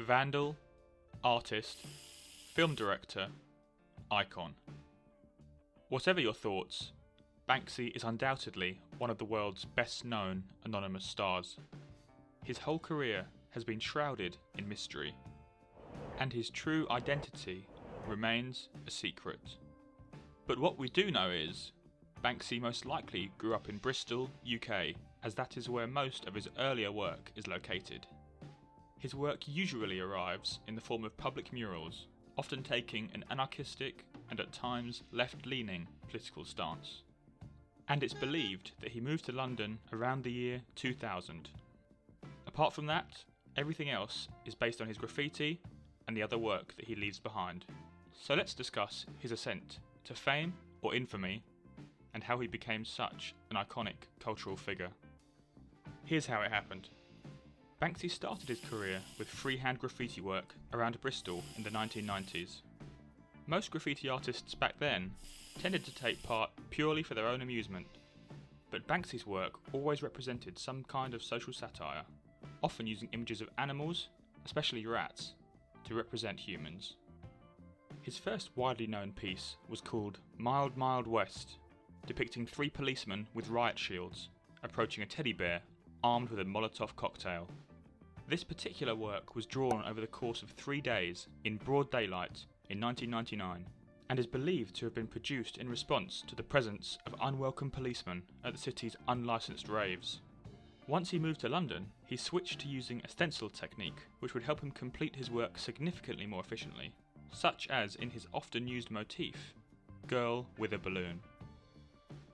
vandal, artist, film director, icon. Whatever your thoughts, Banksy is undoubtedly one of the world's best known anonymous stars. His whole career has been shrouded in mystery, and his true identity remains a secret. But what we do know is, Banksy most likely grew up in Bristol, UK, as that is where most of his earlier work is located. His work usually arrives in the form of public murals, often taking an anarchistic and at times left-leaning political stance. And it's believed that he moved to London around the year 2000. Apart from that, everything else is based on his graffiti and the other work that he leaves behind. So let's discuss his ascent to fame or infamy and how he became such an iconic cultural figure. Here's how it happened. Banksy started his career with freehand graffiti work around Bristol in the 1990s. Most graffiti artists back then tended to take part purely for their own amusement, but Banksy's work always represented some kind of social satire, often using images of animals, especially rats, to represent humans. His first widely known piece was called Mild Mild West, depicting 3 policemen with riot shields approaching a teddy bear armed with a Molotov cocktail. This particular work was drawn over the course of 3 days in broad daylight in 1999 and is believed to have been produced in response to the presence of unwelcome policemen at the city's unlicensed raves. Once he moved to London, he switched to using a stencil technique which would help him complete his work significantly more efficiently, such as in his often used motif, Girl with a Balloon.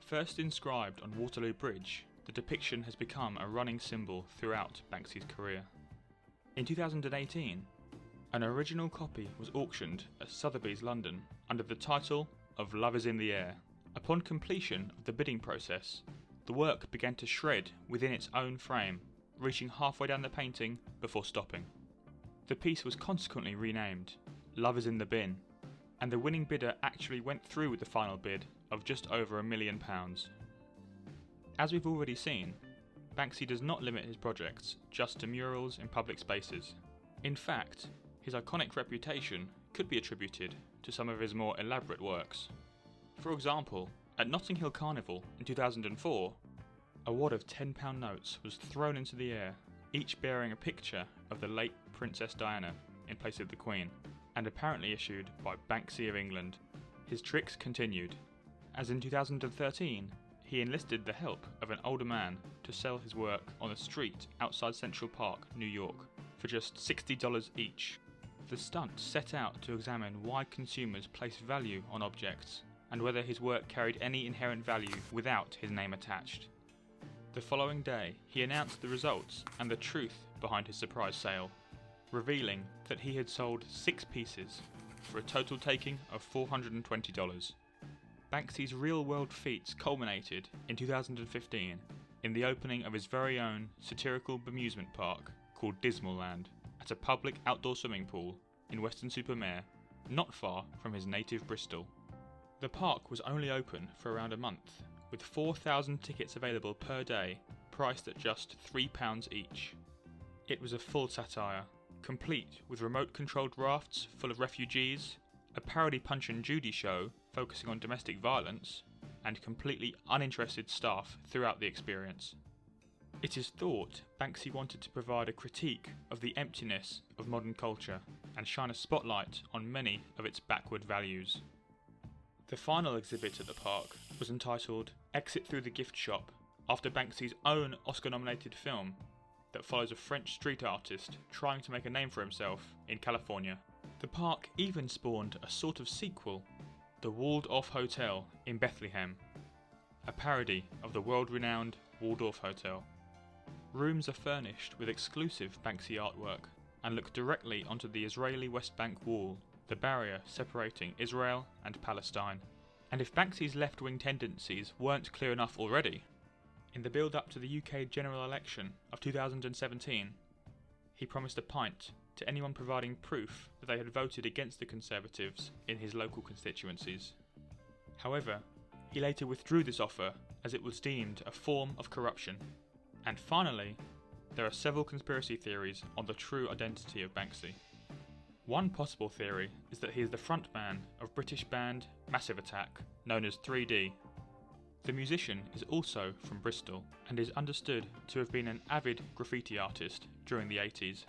First inscribed on Waterloo Bridge, the depiction has become a running symbol throughout Banksy's career. In 2018, an original copy was auctioned at Sotheby's London under the title of Love is in the Air. Upon completion of the bidding process, the work began to shred within its own frame, reaching halfway down the painting before stopping. The piece was consequently renamed Love is in the Bin, and the winning bidder actually went through with the final bid of just over £1 million. As we've already seen, Banksy does not limit his projects just to murals in public spaces. In fact, his iconic reputation could be attributed to some of his more elaborate works. For example, at Notting Hill Carnival in 2004, a wad of £10 notes was thrown into the air, each bearing a picture of the late Princess Diana in place of the Queen, and apparently issued by Banksy of England. His tricks continued, as in 2013 he enlisted the help of an older man to sell his work on the street outside Central Park, New York, for just $60 each. The stunt set out to examine why consumers place value on objects, and whether his work carried any inherent value without his name attached. The following day, he announced the results and the truth behind his surprise sale, revealing that he had sold 6 pieces for a total taking of $420. Banksy's real-world feats culminated in 2015 in the opening of his very own satirical amusement park called Dismal Land at a public outdoor swimming pool in Weston-super-Mare, not far from his native Bristol. The park was only open for around a month, with 4,000 tickets available per day, priced at just £3 each. It was a full satire, complete with remote-controlled rafts full of refugees, a parody Punch and Judy show focusing on domestic violence, and completely uninterested staff throughout the experience. It is thought Banksy wanted to provide a critique of the emptiness of modern culture and shine a spotlight on many of its backward values. The final exhibit at the park was entitled Exit Through the Gift Shop, after Banksy's own Oscar-nominated film that follows a French street artist trying to make a name for himself in California. The park even spawned a sort of sequel, The Walled-Off Hotel in Bethlehem, a parody of the world-renowned Waldorf Hotel. Rooms are furnished with exclusive Banksy artwork and look directly onto the Israeli West Bank wall, the barrier separating Israel and Palestine. And if Banksy's left-wing tendencies weren't clear enough already, in the build-up to the UK general election of 2017, he promised a pint to anyone providing proof that they had voted against the Conservatives in his local constituencies. However, he later withdrew this offer as it was deemed a form of corruption. And finally, there are several conspiracy theories on the true identity of Banksy. One possible theory is that he is the frontman of British band Massive Attack, known as 3D. The musician is also from Bristol and is understood to have been an avid graffiti artist during the 80s.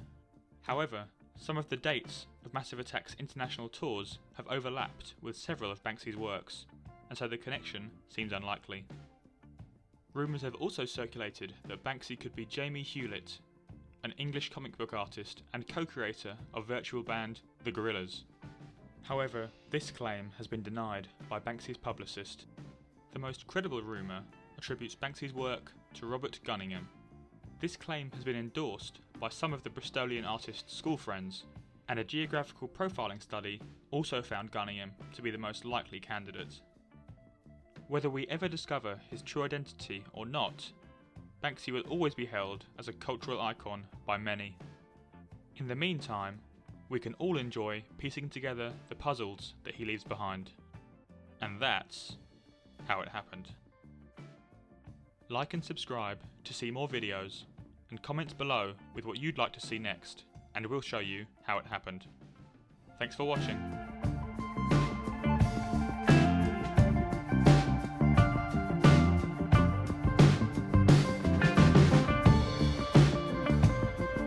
However, some of the dates of Massive Attack's international tours have overlapped with several of Banksy's works, and so the connection seems unlikely. Rumours have also circulated that Banksy could be Jamie Hewlett, an English comic book artist and co-creator of virtual band The Gorillaz. However, this claim has been denied by Banksy's publicist. The most credible rumour attributes Banksy's work to Robert Gunningham. This claim has been endorsed by some of the Bristolian artist's school friends, and a geographical profiling study also found Gunningham to be the most likely candidate. Whether we ever discover his true identity or not, Banksy will always be held as a cultural icon by many. In the meantime, we can all enjoy piecing together the puzzles that he leaves behind. And that's how it happened. Like and subscribe to see more videos, and comment below with what you'd like to see next, and we'll show you how it happened. Thanks for watching.